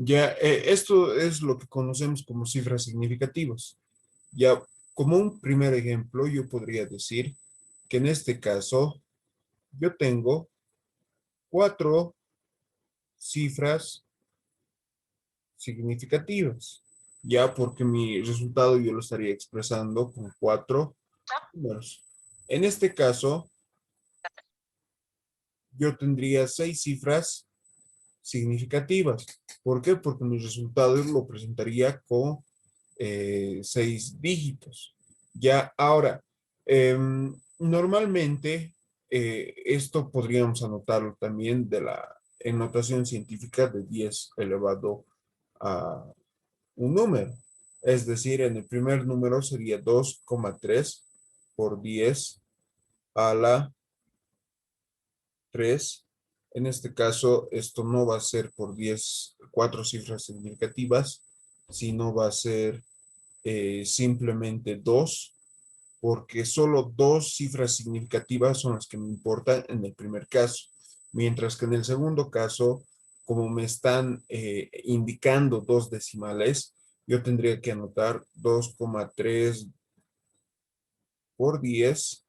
Ya, esto es lo que conocemos como cifras significativas. Ya, como un primer ejemplo, yo podría decir que en este caso yo tengo cuatro cifras significativas, ya porque mi resultado yo lo estaría expresando con cuatro números. En este caso, yo tendría seis cifras significativas. ¿Por qué? Porque mi resultado lo presentaría con seis dígitos. Ya, ahora, normalmente esto podríamos anotarlo también en notación científica de 10 elevado a un número. Es decir, en el primer número sería 2,3 por 10 a la 3. En este caso, esto no va a ser por 10 cuatro cifras significativas, sino va a ser simplemente 2, porque solo dos cifras significativas son las que me importan en el primer caso, mientras que en el segundo caso, como me están indicando dos decimales, yo tendría que anotar 2,3 por 10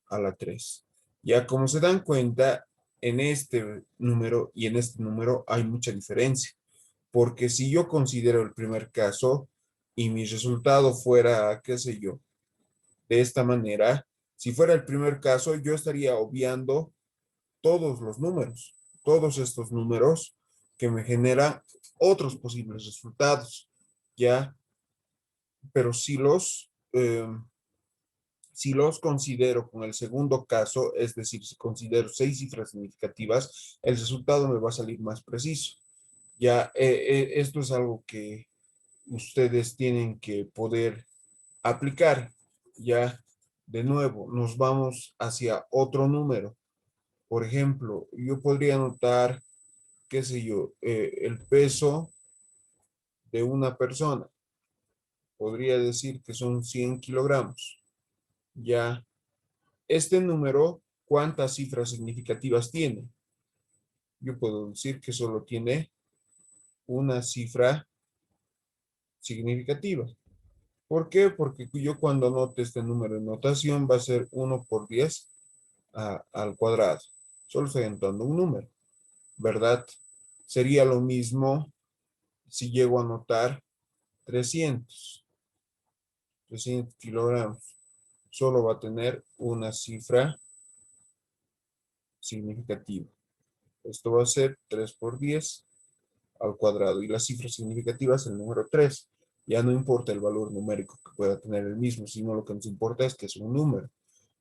a la 3. Ya como se dan cuenta, en este número y en este número hay mucha diferencia, porque si yo considero el primer caso y mi resultado fuera, qué sé yo, de esta manera, si fuera el primer caso, yo estaría obviando todos los números, todos estos números que me generan otros posibles resultados, ¿ya? Pero si los considero con el segundo caso, es decir, si considero seis cifras significativas, el resultado me va a salir más preciso. Ya, esto es algo que ustedes tienen que poder aplicar. Ya, de nuevo, nos vamos hacia otro número. Por ejemplo, yo podría anotar, qué sé yo, el peso de una persona. Podría decir que son 100 kilogramos. Ya, este número, ¿cuántas cifras significativas tiene? Yo puedo decir que solo tiene una cifra significativa. ¿Por qué? Porque yo cuando anote este número en notación va a ser 1 por 10 al cuadrado. Solo estoy anotando un número, ¿verdad? Sería lo mismo si llego a anotar 300 kilogramos. Solo va a tener una cifra significativa. Esto va a ser 3 por 10 al cuadrado. Y la cifra significativa es el número 3. Ya no importa el valor numérico que pueda tener el mismo, sino lo que nos importa es que es un número.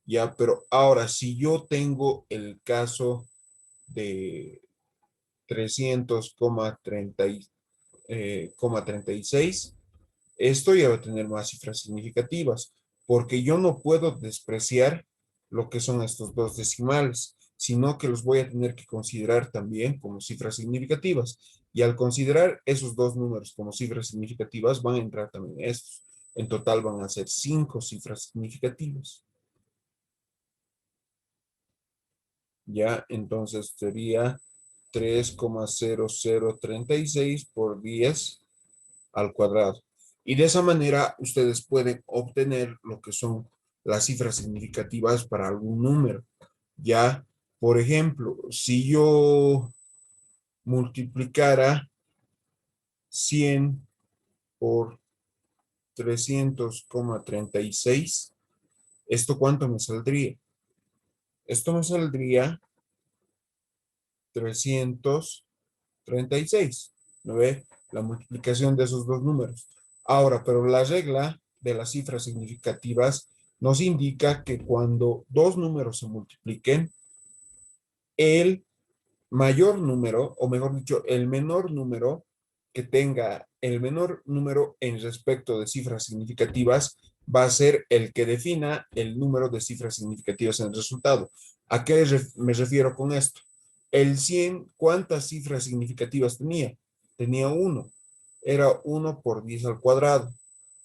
Ya, pero ahora, si yo tengo el caso de 300,36, esto ya va a tener más cifras significativas, porque yo no puedo despreciar lo que son estos dos decimales, sino que los voy a tener que considerar también como cifras significativas. Y al considerar esos dos números como cifras significativas, van a entrar también estos. En total van a ser cinco cifras significativas. Ya, entonces sería 3,0036 por 10 al cuadrado. Y de esa manera ustedes pueden obtener lo que son las cifras significativas para algún número. Ya, por ejemplo, si yo multiplicara 100 por 300,36, ¿esto cuánto me saldría? Esto me saldría 336. ¿No ve? La multiplicación de esos dos números. Ahora, pero la regla de las cifras significativas nos indica que cuando dos números se multipliquen, el mayor número, o mejor dicho, el menor número que tenga el menor número en respecto de cifras significativas va a ser el que defina el número de cifras significativas en el resultado. ¿A qué me refiero con esto? El 100, ¿cuántas cifras significativas tenía? Tenía 1. Era 1 por 10 al cuadrado,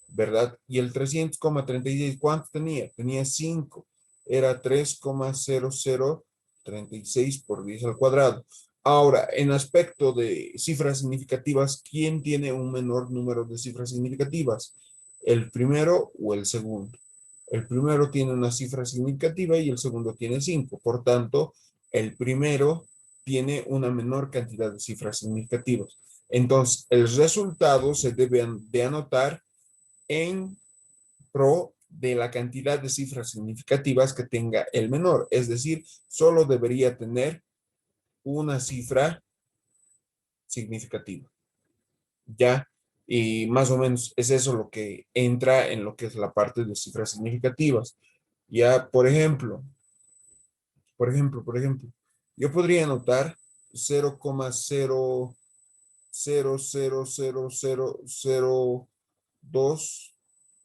¿verdad? Y el 300,36, ¿cuánto tenía? Tenía 5. Era 3,0036 por 10 al cuadrado. Ahora, en aspecto de cifras significativas, ¿quién tiene un menor número de cifras significativas? ¿El primero o el segundo? El primero tiene una cifra significativa y el segundo tiene 5. Por tanto, el primero tiene una menor cantidad de cifras significativas. Entonces, el resultado se debe de anotar en pro de la cantidad de cifras significativas que tenga el menor. Es decir, solo debería tener una cifra significativa. ¿Ya? Y más o menos es eso lo que entra en lo que es la parte de cifras significativas. Ya, por ejemplo, yo podría anotar 0,0000002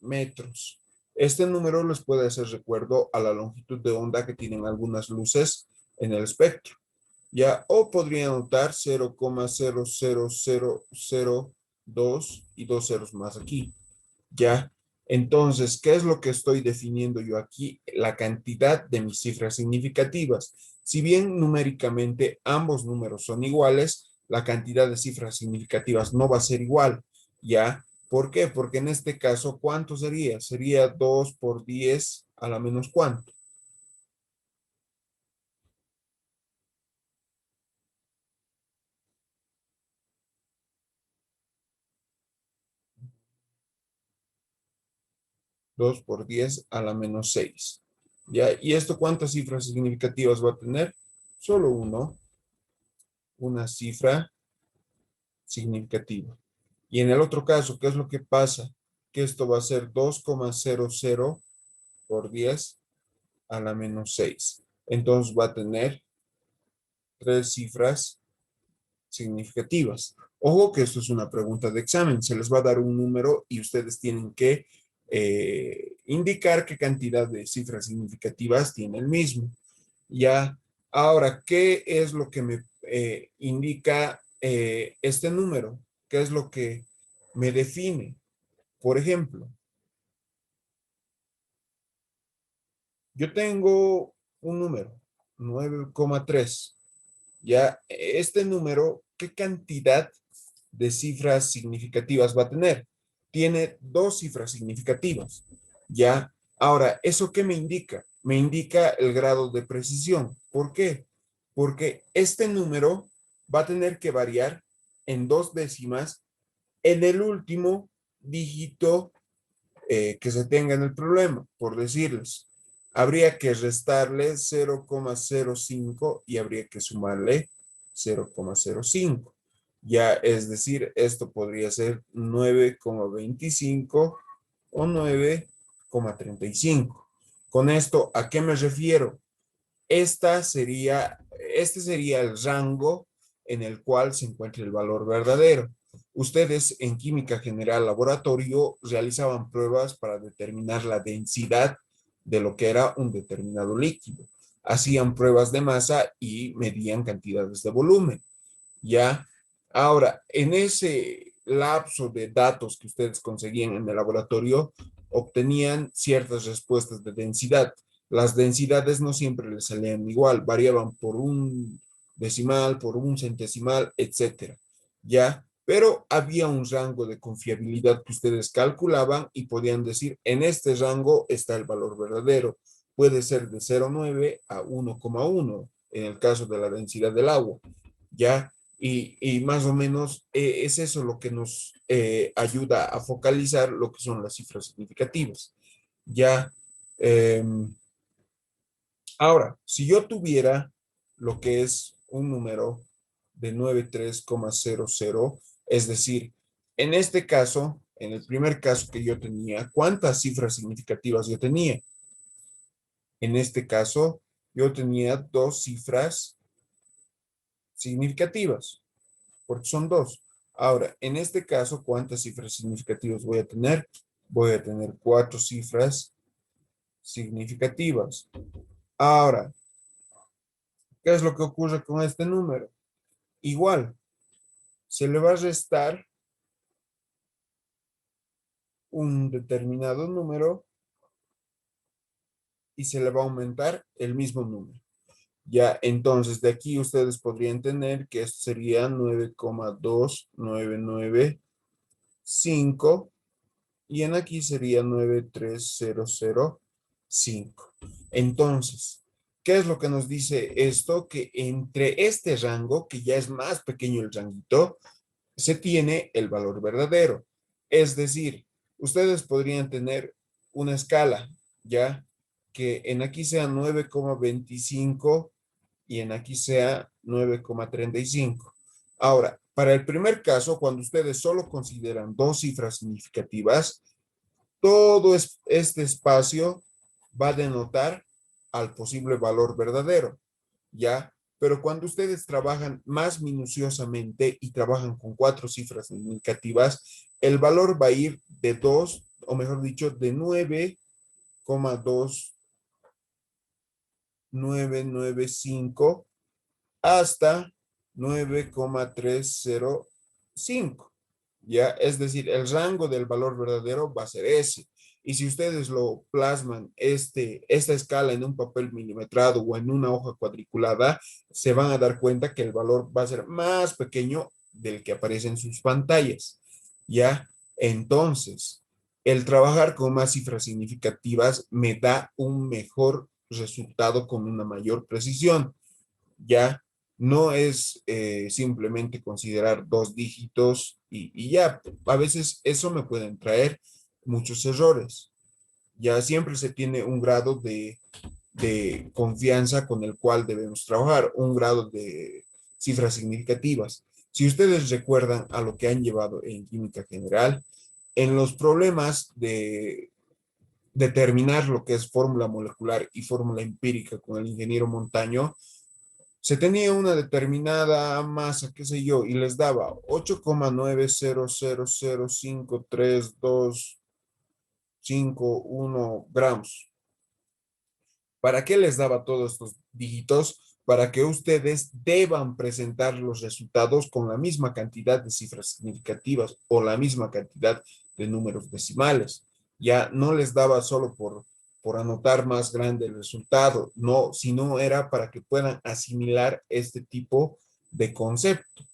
metros. Este número les puede hacer recuerdo a la longitud de onda que tienen algunas luces en el espectro. Ya, o podría anotar 0,00002 y dos ceros más aquí. Ya, entonces, ¿qué es lo que estoy definiendo yo aquí? La cantidad de mis cifras significativas. Si bien numéricamente ambos números son iguales, la cantidad de cifras significativas no va a ser igual. ¿Ya? ¿Por qué? Porque en este caso, ¿cuánto sería? Sería 2 por 10 a la menos cuánto. 2 por 10 a la menos 6. ¿Ya? ¿Y esto cuántas cifras significativas va a tener? Solo una cifra significativa. Y en el otro caso, ¿qué es lo que pasa? Que esto va a ser 2,00 por 10 a la menos 6. Entonces va a tener tres cifras significativas. Ojo que esto es una pregunta de examen. Se les va a dar un número y ustedes tienen que indicar qué cantidad de cifras significativas tiene el mismo. Ya, ahora, ¿qué es lo que me indica este número? ¿Qué es lo que me define? Por ejemplo, yo tengo un número, 9,3. Ya, este número, ¿qué cantidad de cifras significativas va a tener? Tiene dos cifras significativas. Ya, ahora, ¿eso qué me indica? Me indica el grado de precisión. ¿Por qué? Porque este número va a tener que variar en dos décimas en el último dígito que se tenga en el problema, por decirles. Habría que restarle 0,05 y habría que sumarle 0,05. Ya, es decir, esto podría ser 9,25 o 9,35. Con esto, ¿a qué me refiero? Este sería el rango en el cual se encuentra el valor verdadero. Ustedes en química general laboratorio realizaban pruebas para determinar la densidad de lo que era un determinado líquido. Hacían pruebas de masa y medían cantidades de volumen. ¿Ya? Ahora, en ese lapso de datos que ustedes conseguían en el laboratorio, obtenían ciertas respuestas de densidad. Las densidades no siempre les salían igual, variaban por un decimal, por un centesimal, etcétera. ¿Ya? Pero había un rango de confiabilidad que ustedes calculaban y podían decir, en este rango está el valor verdadero. Puede ser de 0,9 a 1,1 en el caso de la densidad del agua. ¿Ya? Y más o menos es eso lo que nos ayuda a focalizar lo que son las cifras significativas. Ya, eh, ahora, si yo tuviera lo que es un número de 93,00, es decir, en este caso, en el primer caso que yo tenía, ¿cuántas cifras significativas yo tenía? En este caso, yo tenía dos cifras significativas, porque son dos. Ahora, en este caso, ¿cuántas cifras significativas voy a tener? Voy a tener cuatro cifras significativas. Ahora, ¿qué es lo que ocurre con este número? Igual, se le va a restar un determinado número y se le va a aumentar el mismo número. Ya, entonces de aquí ustedes podrían tener que esto sería 9,2995 y en aquí sería 93005. Entonces, ¿qué es lo que nos dice esto? Que entre este rango, que ya es más pequeño el ranguito, se tiene el valor verdadero. Es decir, ustedes podrían tener una escala, ¿ya? Que en aquí sea 9,25 y en aquí sea 9,35. Ahora, para el primer caso, cuando ustedes solo consideran dos cifras significativas, todo este espacio va a denotar al posible valor verdadero, ¿ya? Pero cuando ustedes trabajan más minuciosamente y trabajan con cuatro cifras significativas, el valor va a ir de 2, o mejor dicho, de 9,2995 hasta 9,305. ¿Ya? Es decir, el rango del valor verdadero va a ser ese. Y si ustedes lo plasman, esta escala en un papel milimetrado o en una hoja cuadriculada, se van a dar cuenta que el valor va a ser más pequeño del que aparece en sus pantallas. ¿Ya? Entonces, el trabajar con más cifras significativas me da un mejor resultado con una mayor precisión. ¿Ya? No es simplemente considerar dos dígitos y ya, a veces eso me pueden traer muchos errores. Ya siempre se tiene un grado de confianza con el cual debemos trabajar, un grado de cifras significativas. Si ustedes recuerdan a lo que han llevado en química general, en los problemas de determinar lo que es fórmula molecular y fórmula empírica con el ingeniero Montaño, se tenía una determinada masa, qué sé yo, y les daba 8,900053251 gramos. ¿Para qué les daba todos estos dígitos? Para que ustedes deban presentar los resultados con la misma cantidad de cifras significativas o la misma cantidad de números decimales. Ya no les daba solo por anotar más grande el resultado, no, sino era para que puedan asimilar este tipo de concepto.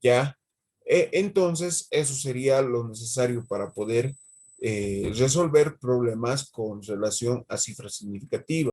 ¿Ya? Entonces, eso sería lo necesario para poder resolver problemas con relación a cifras significativas.